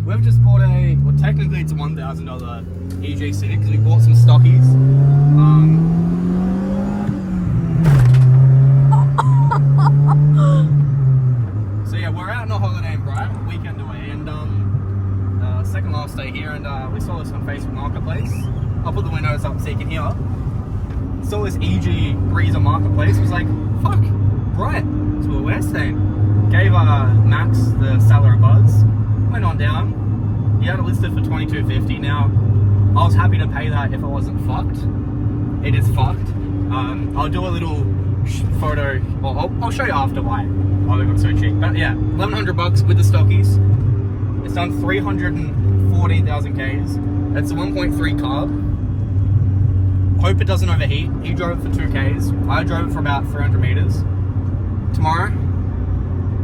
we've just bought well, technically it's a $1,000 EJ Civic because we bought some stockies. So yeah, we're out on a holiday in Brighton, weekend away, and second last day here, and we saw this on Facebook Marketplace. I'll put the windows up so you can hear. Saw this EG Breeze on Marketplace, was like, fuck, right, that's where we're staying. Gave Max the seller a buzz, went on down. He had it listed for $22.50. Now, I was happy to pay that if it wasn't fucked. It is fucked. I'll do a little photo, I'll show you after why we got so cheap. But yeah, $1,100 with the stockies. It's done 314,000 Ks. It's a 1.3 carb. Hope it doesn't overheat. He drove it for 2 Ks. I drove it for about 300 meters. Tomorrow,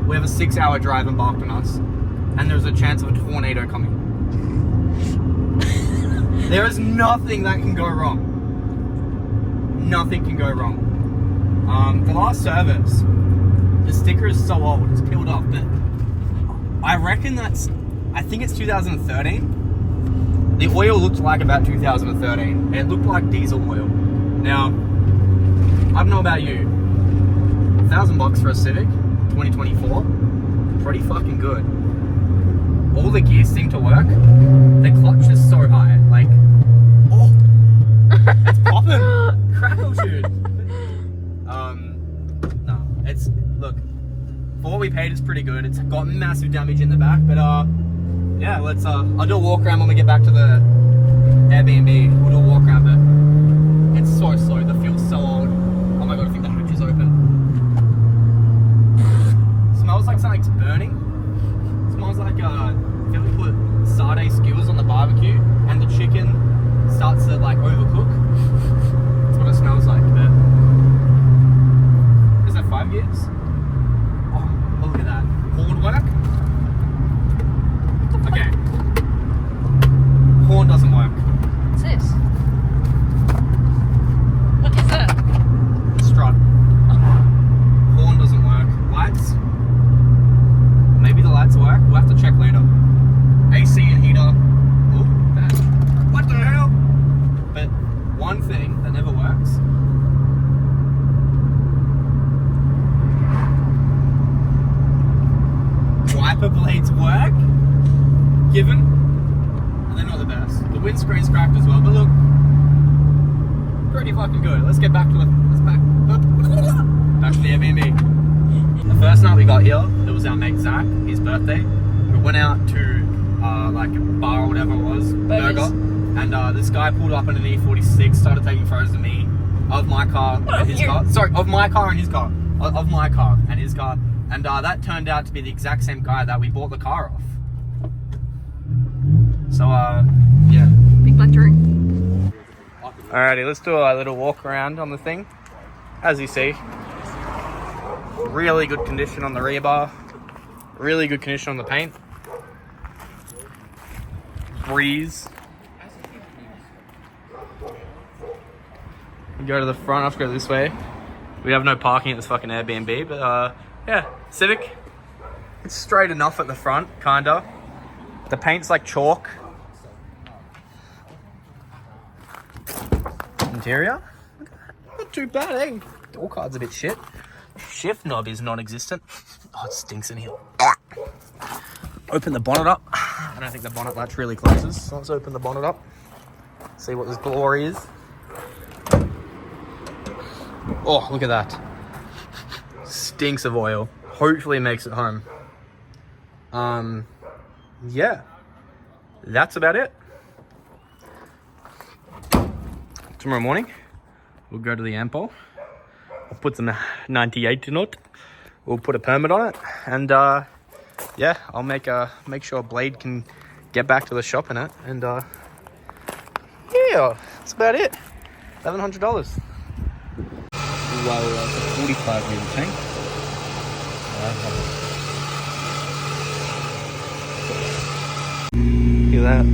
we have a 6-hour drive embarked on us, and there's a chance of a tornado coming. There is nothing that can go wrong. Nothing can go wrong. The last service, the sticker is so old, it's peeled off, but I reckon I think it's 2013. The oil looked like about 2013. It looked like diesel oil. Now, I don't know about you. $1,000 for a Civic, 2024, pretty fucking good. All the gears seem to work. The clutch is so high, like, oh, it's popping. Crackle dude. No, it's, look, for what we paid, it's pretty good. It's got massive damage in the back, but yeah, let's I'll do a walk around when we get back to the Airbnb. We'll do a walk around, but it's so slow. The fuel's so old. Oh my god, I think the hatch is open. Smells like something's burning. Smells like if you ever put sardine skewers on the barbecue and the chicken starts to like overcook. That's what it smells like. But is that 5 gears? Oh, look at that. Horn work. Okay. Horn doesn't work. What's this? What is that? Strut. Horn doesn't work. Lights. Maybe the lights work. We'll have to check later. AC and heater. Oh, that. What the hell? But one thing that never works. Wiper blades work. Given, and they're not the best. The windscreen's cracked as well, but look, pretty fucking good. Let's get back to the back to the Airbnb. The first night we got here, it was our mate Zach, his birthday. We went out to like a bar or whatever it was, burger, and this guy pulled up in an E46, started taking photos of me, of my car and his car. Sorry, of my car and his car, of my car and his car, and that turned out to be the exact same guy that we bought the car off. So, yeah. Big black drink. Alrighty, let's do a little walk around on the thing. As you see, really good condition on the rear bar. Really good condition on the paint. Breeze. We go to the front, I have to go this way. We have no parking at this fucking Airbnb, but yeah, Civic. It's straight enough at the front, kinda. The paint's like chalk. Interior, not too bad, eh? Door card's a bit shit. Shift knob is non-existent. Oh, it stinks in here. Open the bonnet up. I don't think the bonnet latch really closes, so let's open the bonnet up. See what this glory is. Oh, look at that. Stinks of oil. Hopefully it makes it home. Yeah, that's about it. Tomorrow morning, we'll go to the Ampol. We'll put some 98 in it. We'll put a permit on it, and yeah, I'll make sure Blade can get back to the shop in it, and yeah, that's about it. $1,100. Well, 45 litre tank. Look at that.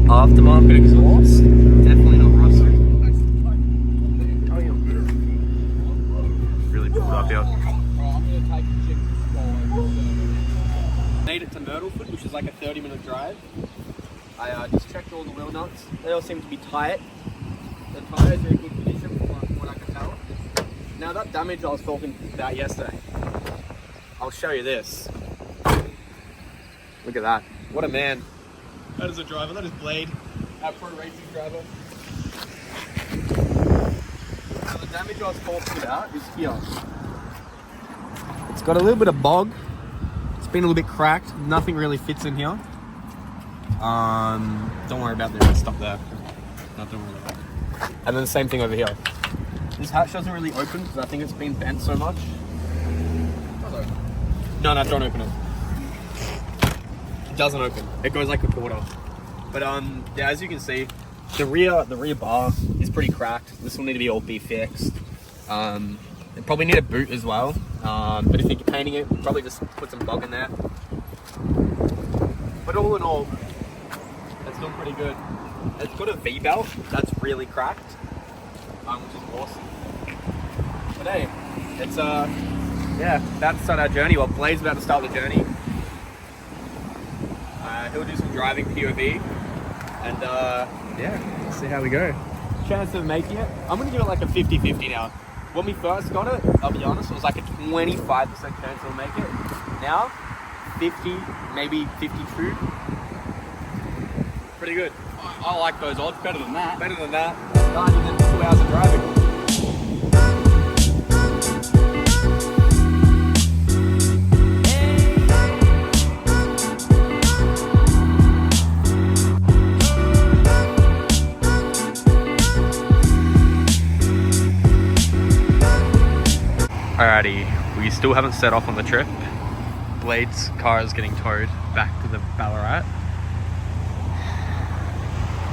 Aftermarket exhaust. Definitely not rusty. Really pulled up here. Need it to to Myrtlefoot, which is like a 30-minute drive. I just checked all the wheel nuts. They all seem to be tight. The tyres are in good condition from what I can tell. Now that damage I was talking about yesterday, I'll show you this. Look at that. What a man. That is a driver. That is Blade, our pro racing driver. Now the damage I was talking about is here. It's got a little bit of bog. It's been a little bit cracked. Nothing really fits in here. Don't worry about the stuff there. No, don't worry about it. And then the same thing over here. This hatch doesn't really open because I think it's been bent so much. No, don't open it. It doesn't open. It goes like a quarter. But yeah, as you can see, the rear bar is pretty cracked. This will need to be fixed. It probably need a boot as well. But if you're painting it, probably just put some bog in there. But all in all, it's doing pretty good. It's got a V-belt that's really cracked, which is awesome. But hey, it's yeah, about to start our journey. Well, Blade's about to start the journey. He'll do some driving POV, and yeah, let's see how we go. Chance of making it, I'm gonna give it like a 50-50 now. When we first got it, I'll be honest, it was like a 25% chance we'll make it. Now, 50, maybe 52. Pretty good. I like those odds better than that. Better than that. Larger than 2 hours of driving. Alrighty, we still haven't set off on the trip. Blade's car is getting towed back to the Ballarat.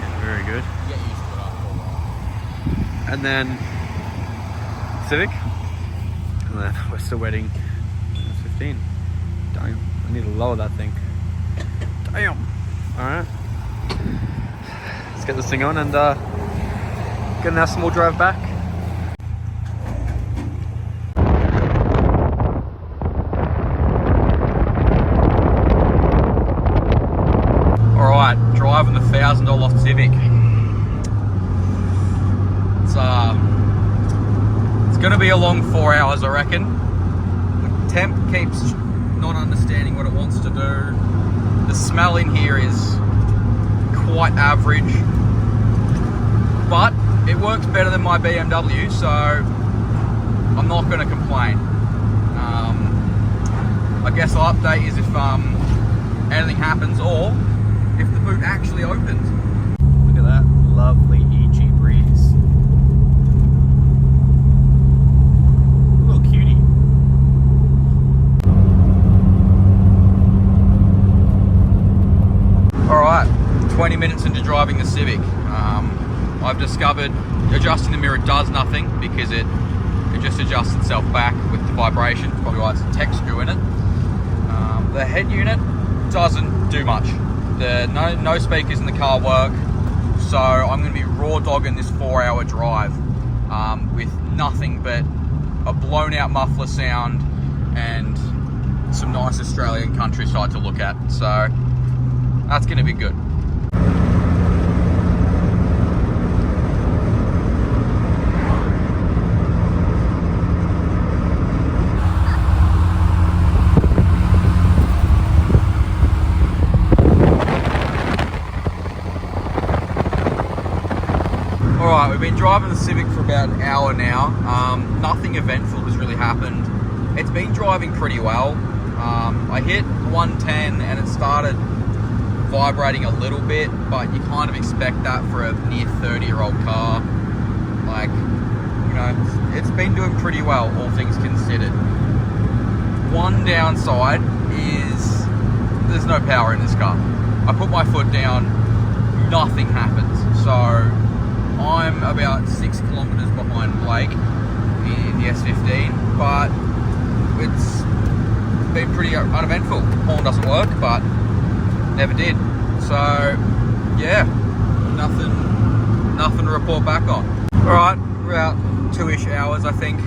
Yeah, very good. Get used to it after a while. And then Civic. And then we're still waiting. 15. Damn, I need to lower that thing. Damn. Alright. Let's get this thing on and get a nice small drive back. Driving the $1,000 Civic. It's going to be a long 4 hours, I reckon. The temp keeps not understanding what it wants to do. The smell in here is quite average, but it works better than my BMW, so I'm not going to complain. I guess I'll update is if anything happens, or if the boot actually opens. Look at that lovely EG breeze. Little cutie. Alright, 20 minutes into driving the Civic. I've discovered adjusting the mirror does nothing because it just adjusts itself back with the vibration. Probably why it's a tech screw in it. The head unit doesn't do much. No speakers in the car work, so I'm going to be raw dogging this 4 hour drive with nothing but a blown out muffler sound and some nice Australian countryside to look at, so that's going to be good. Alright, we've been driving the Civic for about an hour now. Nothing eventful has really happened. It's been driving pretty well. I hit 110 and it started vibrating a little bit, but you kind of expect that for a near 30-year-old car. Like, you know, it's been doing pretty well, all things considered. One downside is there's no power in this car. I put my foot down, nothing happens. So I'm about 6 kilometers behind Blake in the S15, but it's been pretty uneventful. Horn doesn't work, but never did. So yeah, nothing to report back on. Alright, about 2-ish hours I think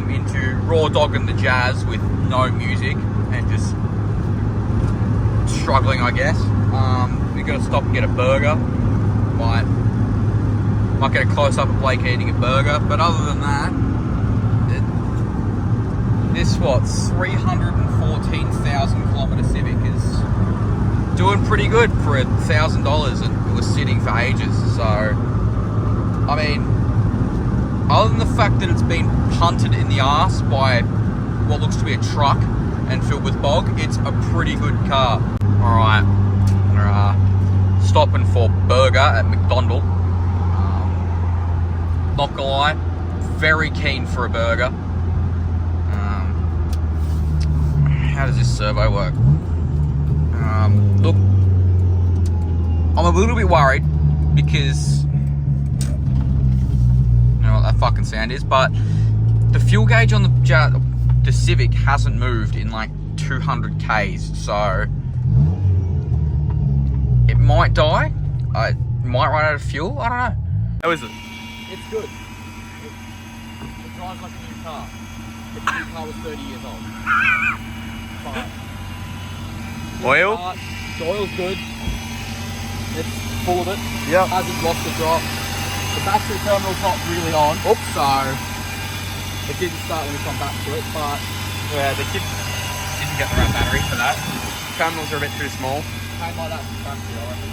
into raw dogging the Jazz with no music and just struggling, I guess. We're gonna stop and get a burger. Might get a close up of Blake eating a burger, but other than that, this 314,000 kilometer Civic is doing pretty good for $1,000, and it was sitting for ages. So, I mean, other than the fact that it's been punted in the arse by what looks to be a truck and filled with bog, it's a pretty good car. Alright, we're stopping for burger at McDonald's. Not gonna lie, very keen for a burger. How does this servo work? Look, I'm a little bit worried because you know what that fucking sound is, but the fuel gauge on the Civic hasn't moved in like 200 Ks, so it might die. I might run out of fuel. I don't know. How is it? It's good. It drives like a new car. If the new car was 30 years old. Fine. Oil? The oil's good. It's full of it. Yep. Hasn't lost a drop. The battery terminal's not really on. Oops. So it didn't start when we come back to it, but Yeah, the kid didn't get the right battery for that. Terminals are a bit too small. came like that from factory, I reckon.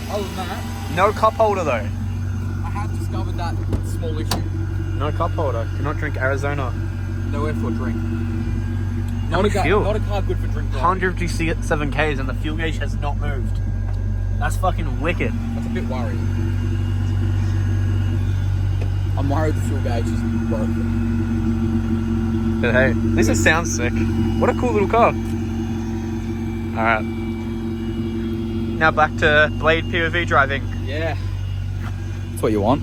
Other than that, No cup holder though. I have discovered that small issue. No cup holder. Cannot drink Arizona. Nowhere for a drink. Not a fuel. Not a car good for drink driving. 157 Ks and the fuel gauge has not moved. That's fucking wicked. That's a bit worrying. I'm worried the fuel gauge is broken. But hey, this just sounds sick. What a cool little car. Alright. Now back to Blade POV driving. Yeah. That's what you want.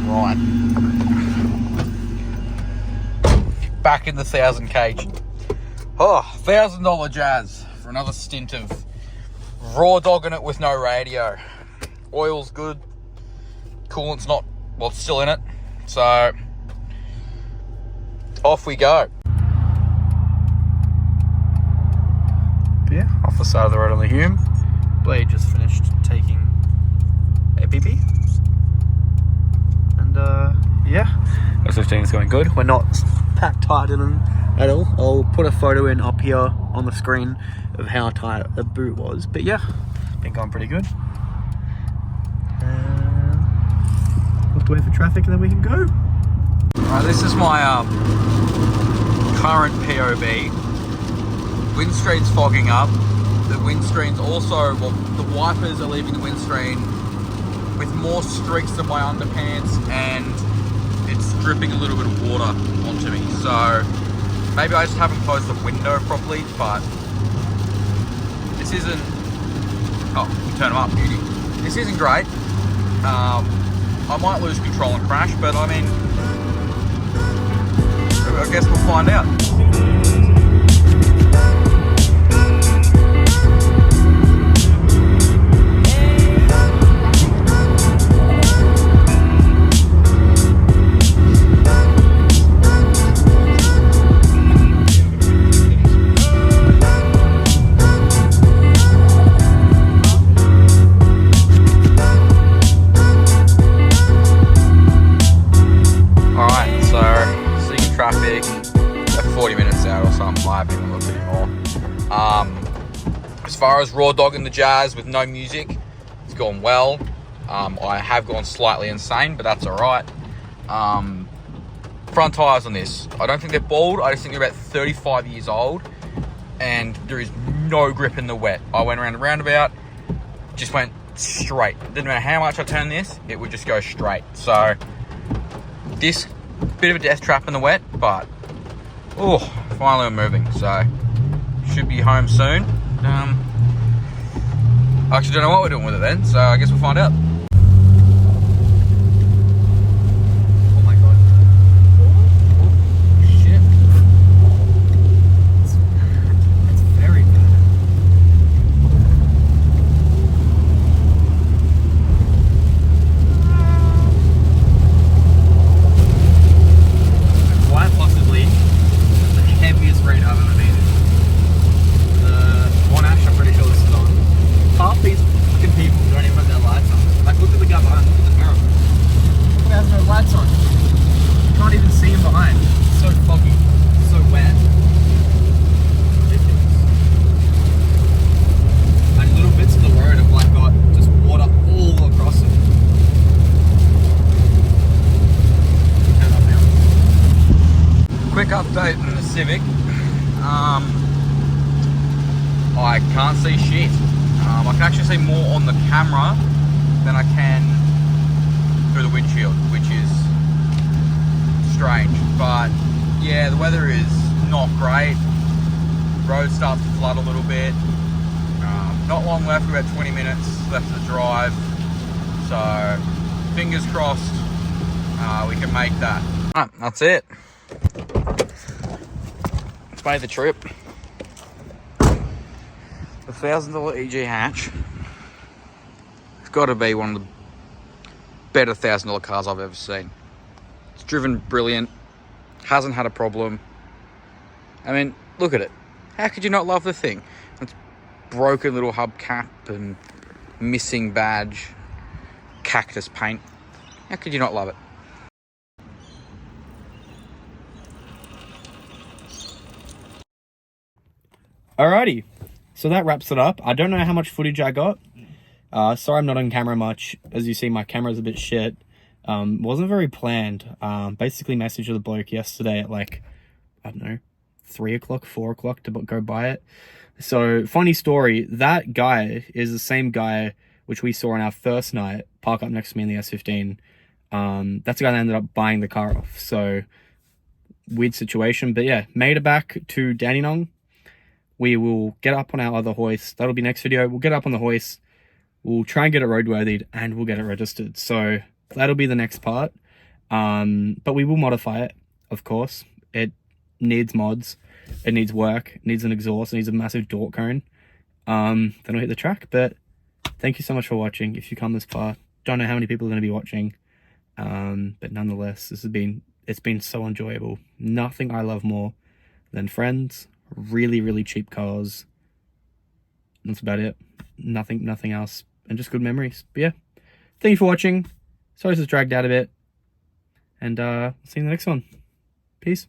Right. Back in the 1,000 cage. Oh, $1,000 Jazz for another stint of raw dogging it with no radio. Oil's good. Coolant's not, well, it's still in it. So, off we go. Yeah, off the side of the road on the Hume. Blade just finished taking a pee-pee. And yeah, S15 is going good. We're not packed tight in them at all. I'll put a photo in up here on the screen of how tight the boot was. But yeah, been going pretty good. We'll have to wait for traffic and then we can go. Alright, this is my current POV. Windscreen's fogging up. The windscreen's also, well, the wipers are leaving the windscreen with more streaks than my underpants, and it's dripping a little bit of water onto me. So maybe I just haven't closed the window properly, but this isn't, oh, we turn them up, beauty. This isn't great. I might lose control and crash, but I mean, I guess we'll find out. Traffic at 40 minutes out or something, might have been a little bit more. As far as raw dogging the Jazz with no music, it's gone well. I have gone slightly insane, but that's alright. Front tyres on this, I don't think they're bald, I just think they're about 35 years old, and there is no grip in the wet. I went around the roundabout, just went straight. Didn't matter how much I turned this, it would just go straight. So this bit of a death trap in the wet, but oh, finally we're moving, so should be home soon. I actually don't know what we're doing with it then, so I guess we'll find out. Oh my god. Oh, shit. It's very bad. Quite possibly the heaviest rain I've ever been in. can't see shit. I can actually see more on the camera than I can through the windshield, which is strange. But yeah, the weather is not great. Road starts to flood a little bit. Not long left, we've got 20 minutes left to drive. So fingers crossed we can make that. That's it. It's made the trip. The $1,000 EG hatch. It's got to be one of the better $1,000 cars I've ever seen. It's driven brilliant. Hasn't had a problem. I mean, look at it. How could you not love the thing? It's broken little hubcap and missing badge, cactus paint. How could you not love it? Alrighty, so that wraps it up. I don't know how much footage I got. Sorry I'm not on camera much. As you see, my camera's a bit shit. Wasn't very planned. Basically messaged the bloke yesterday at like, I don't know, 3 o'clock, 4 o'clock to go buy it. So, funny story, that guy is the same guy which we saw on our first night park up next to me in the S15. That's the guy that ended up buying the car off. So, weird situation. But yeah, made it back to Dandenong. We will get up on our other hoist. That'll be next video. We'll get up on the hoist. We'll try and get it roadworthy and we'll get it registered. So that'll be the next part. But we will modify it, of course. It needs mods. It needs work. It needs an exhaust. It needs a massive door cone. Then we'll hit the track. But thank you so much for watching. If you come this far, don't know how many people are going to be watching. But nonetheless, it's been so enjoyable. Nothing I love more than friends. Really, really cheap cars. That's about it. Nothing else. And just good memories. But yeah, thank you for watching. Sorry this is dragged out a bit. And see you in the next one. Peace.